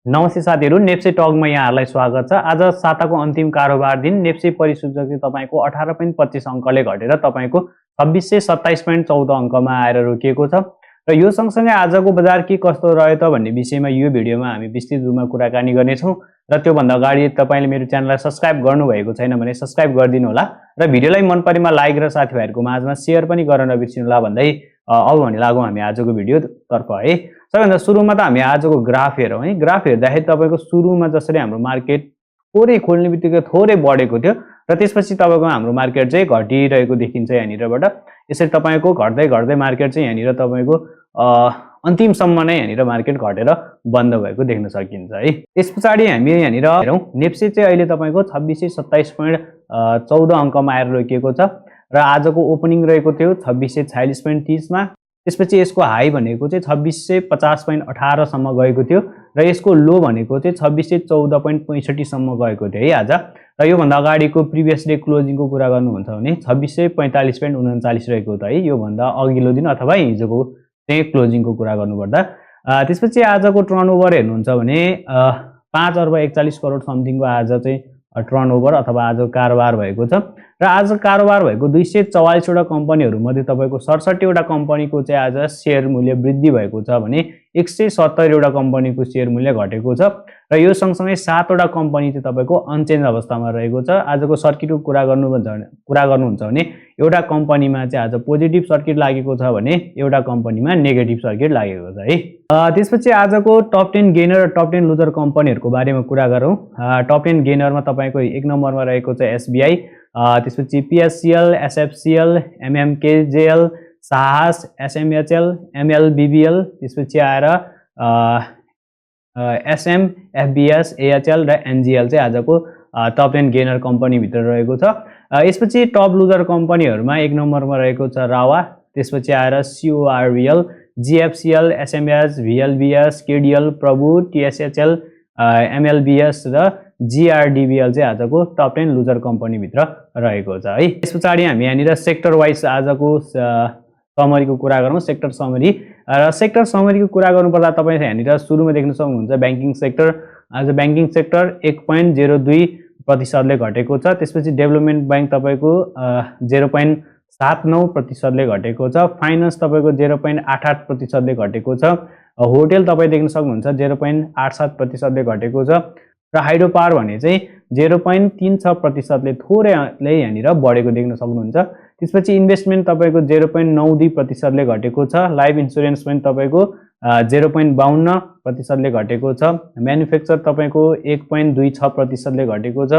नमस्ते साथीहरु, नेप्से टकमा यहाँहरुलाई स्वागत छ। आज साताको अन्तिम कारोबार दिन नेप्से परिसूचक तपाईको 18.25 अंकले घटेर तपाईको 2627.14 अंकमा आएर रोकिएको छ। र यो सँगसँगै आजको बजार के कस्तो रह्यो त भन्ने विषयमा यो भिडियोमा हामी विस्तृत रूपमा कुराकानी गर्नेछौं। र त्यो भन्दा अगाडि तपाईले मेरो च्यानललाई सब्स्क्राइब गर्नुभएको छैन भने सब्स्क्राइब गरिदिनु होला र भिडियोलाई मन परेमा लाइक र साथीभाइहरुको माझमा शेयर पनि गर्न नबिर्सिनु होला भन्दै अब भने लागौं हामी आजको भिडियो तर्फ है। सबैभन्दा सुरुमा त हामी आजको ग्राफ हेरौं है। ग्राफ हेर्दाखेरि तपाईको सुरुमा जसरी हाम्रो मार्केट थोरै खोल्ने बित्तिकै थोरै बढेको थियो र त्यसपछि तपाईको हाम्रो मार्केट चाहिँ घटिरहेको देखिन्छ यहाँनिरबाट। यसरी तपाईको घट्दै घट्दै मार्केट चाहिँ यहाँनिर तपाईको अन्तिमसम्म नै यहाँनिर मार्केट घटेर बन्द भएको देख्न सकिन्छ है। त्यसपछि हामी यहाँनिर हेरौं नेप्से चाहिँ अहिले तपाईको 2627.14 अंकमा आएर रोकिएको छ र आजको ओपनिङ रहेको थियो 2646.30 मा। त्यसपछि यसको हाई भनेको चाहिँ 2650.18 सम्म गएको थियो र यसको लो भनेको चाहिँ 2614.65 सम्म गएको थियो है आज। र यो भन्दा अगाडिको प्रिभियस डे क्लोजिङको कुरा गर्नुहुन्छ भने 2645.39 रहेको त है, यो भन्दा अघिल्लो दिन अथवा हिजोको चाहिँ क्लोजिङको कुरा गर्नुपर्दा। त्यसपछि आजको टर्नओभर हेर्नुहुन्छ भने 5 अर्ब 41 करोड समथिङको आज चाहिँ टर्नओभर अथवा आज कारोबार भएको छ र आज कारोबार भएको 244 वटा कम्पनीहरु मध्ये तपाईको 67 वटा कम्पनीको चाहिँ आज शेयर मूल्य वृद्धि भएको छ भने 170 वटा कम्पनीको शेयर मूल्य घटेको छ र यो सँगसँगै 7 वटा कम्पनी चाहिँ तपाईको अनचेन्ज अवस्थामा रहेको छ। आजको सर्किटको कुरा गर्नुहुन्छ भने एउटा कम्पनीमा चाहिँ आज पोजिटिभ सर्किट लागेको छ भने एउटा कम्पनीमा नेगेटिभ सर्किट लागेको छ है। त्यसपछि आजको टप 10 गेनर र टप 10 लुजर कम्पनीहरुको बारेमा कुरा गरौं। टप 10 गेनरमा तपाईको 1 नम्बरमा रहेको छ एसबीआई, त्यसपछि पीएससीएल, एसएफसीएल, एमएमकेजेएल, साहस, एसएमएचएल, एमएलबीबीएल, त्यसपछि आएर एसएम, एफबीएस, एएचएल र एनजीएल चाहिँ आजको टप 10 गेनर कम्पनी भित्र रहेको छ। यसपछि टप लुजर कम्पनीहरुमा 1 नम्बरमा रहेको छ रावा, त्यसपछि आएर सीओआरवीएल, जीएफसीएल, एसएमएस, भिएलबीएस, केडीएल, प्रभु, टीएसएचएल, एमएलबीएस र जीआरडीबीएल चाहिँ आजको टप 10 लुजर कम्पनी भित्र रहेको छ है। त्यसपछि हामी यहाँनिर सेक्टर वाइज आजको समरीको कुरा गरौँ। सेक्टर समरी र सेक्टर समरीको कुरा गर्नुपर्दा तपाईले यहाँनिर सुरुमा देख्न सक्नुहुन्छ ब्याङ्किङ सेक्टर। आज ब्याङ्किङ सेक्टर 1.02% ले घटेको छ। त्यसपछि डेभलपमेन्ट बैंक तपाईको 0.79% ले घटेको छ। फाइनान्स तपाईको 0.88% ले घटेको छ। होटल तपाई देख्न सक्नुहुन्छ 0.87% ले घटेको छ र हाइड्रो पावर भने चाहिँ 0.36% ले थोरैले यहाँनिर बढेको देख्न सक्नुहुन्छ। त्यसपछि इन्भेस्टमेन्ट तपाईको 0.92% ले घटेको छ। लाइफ इन्स्योरेन्स पनि तपाईको 0.52% ले घटेको छ। म्यानुफ्याक्चर तपाईको 1.26% ले घटेको छ।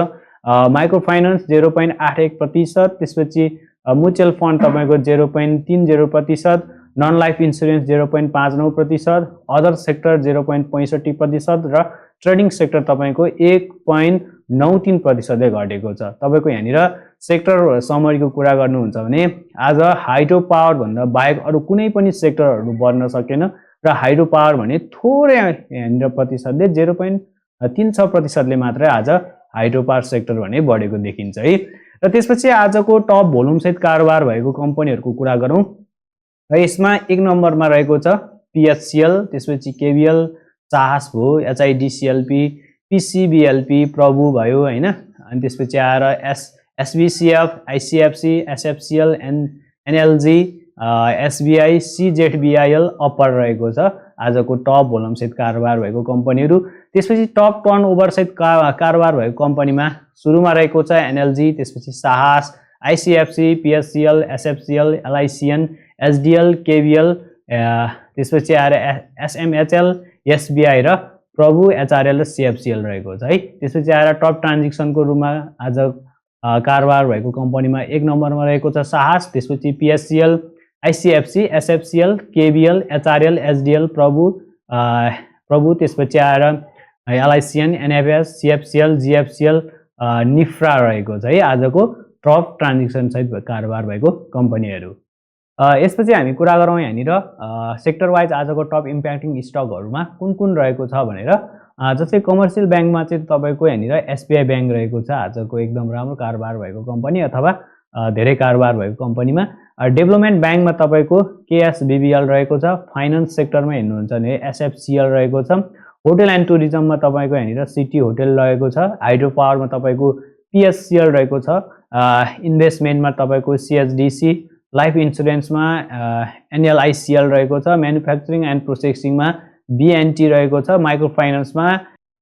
माइक्रो फाइनान्स 0.81%, त्यसपछि म्युचुअल फन्ड तपाईको 0.30%, non life insurance 0.59%, other sector 0.65% र ट्रेडिङ सेक्टर तपाईको 1.93% ले घटेको छ। तपाईको यहाँनिर सेक्टर समरीको कुरा गर्नुहुन्छ भने आज हाइड्रो पावर भन्दा बाहेक अरु कुनै पनि सेक्टरहरु बढ्न सकेन र हाइड्रो पावर भने थोरै यहाँनिर प्रतिशतले 0.36% ले मात्र आज हाइड्रो पावर सेक्टर भने बढेको देखिन्छ है। र त्यसपछि आजको टप भोल्युम सहित कारोबार भएको कम्पनीहरुको कुरा गरौँ र यसमा 1 नम्बरमा रहेको छ पीएचसीएल, त्यसपछि केबीएल, साहस भयो, एचआईडीसीएलपी, पीसीबीएलपी, प्रभु भयो हैन, अनि त्यसपछि आएर एसबीसीएफ, आईसीएफसी, एसएफसीएल, एनएलजी, एसबीआई, सीजेडबीआईएल अप्पर रहेको छ आजको टप भोल्युम सहित कारोबार भएको कम्पनीहरु। त्यसपछि टप टर्नओभर सहित कारोबार भएको कम्पनीमा सुरुमा रहेको छ एनएलजी, त्यसपछि साहस, आईसीएफसी, पीएससीएल, एसएफसीएल, एलआईसीएन, एसडीएल, केबीएल, त्यसपछि आएर एसएमएचएल, एसबीआई र प्रभु, एचआरएल र सीएफसीएल रहेको छ है। त्यसपछि आएर टप ट्रान्जेक्सनको रूपमा आज कारोबार भएको कम्पनीमा 1 नम्बरमा रहेको छ साहस, त्यसपछि पीएससीएल, आईसीएफसी, एसएफसीएल, केबीएल, एचआरएल, एसडीएल, प्रभु, त्यसपछि आएर एलआईसीएन, एनएफएस, सीएफसीएल, जीएफसीएल, निफ्रा रहेको छ है आजको टप ट्रान्जेक्सन सहित कारोबार भएको कम्पनीहरु। यसपछि हामी कुरा गरौँ यहाँनिर सेक्टर वाइज आजको टप इम्प्याक्टिङ स्टकहरुमा कुन रहेको छ भनेर। जस्तै कमर्सियल बैंकमा चाहिँ तपाईको यहाँनिर एसबीआई बैंक रहेको छ आजको एकदम राम्रो कारोबार भएको कम्पनी अथवा धेरै कारोबार भएको कम्पनीमा। डेभलपमेन्ट बैंकमा तपाईको केएसबीबीएल रहेको छ। फाइनान्स सेक्टरमा हेर्नुहुन्छ भने एसएफसीएल रहेको छ। होटल एन्ड टुरिज्ममा तपाईको यहाँनिर सिटी होटल रहेको छ, हाइड्रो पावरमा तपाईको पिएससीएल रहेको छ, इन्भेस्टमेन्टमा तपाईको सिएचडिसी, लाइफ इन्सुरेन्समा एनएलआइसिएल रहेको छ, म्यानुफ्याक्चरिङ एन्ड प्रोसेसिङमा बिएनटी रहेको छ, माइक्रो फाइनान्समा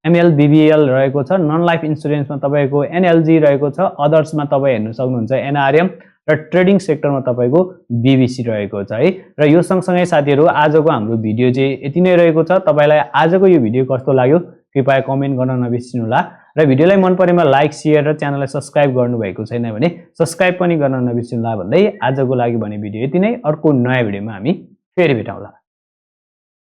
एमएलबिबिएल रहेको छ, नन लाइफ इन्सुरेन्समा तपाईको एनएलजी रहेको छ, अदर्समा तपाईँ हेर्न सक्नुहुन्छ एनआरएम र ट्रेडिङ सेक्टरमा तपाईको बीबीसी रहेको छ है। र यो सँगसँगै साथीहरु आजको हाम्रो भिडियो चाहिँ यति नै रहेको छ। तपाईलाई आजको यो भिडियो कस्तो लाग्यो कृपया कमेन्ट गर्न नबिर्सिनु होला र भिडियोलाई मन परेमा लाइक शेयर र च्यानललाई सब्स्क्राइब गर्नु भएको छैन भने सब्स्क्राइब पनि गर्न नबिर्सिनु होला भन्दै आजको लागि भने भिडियो यति नै। अर्को नयाँ भिडियोमा हामी फेरि भेटौँला।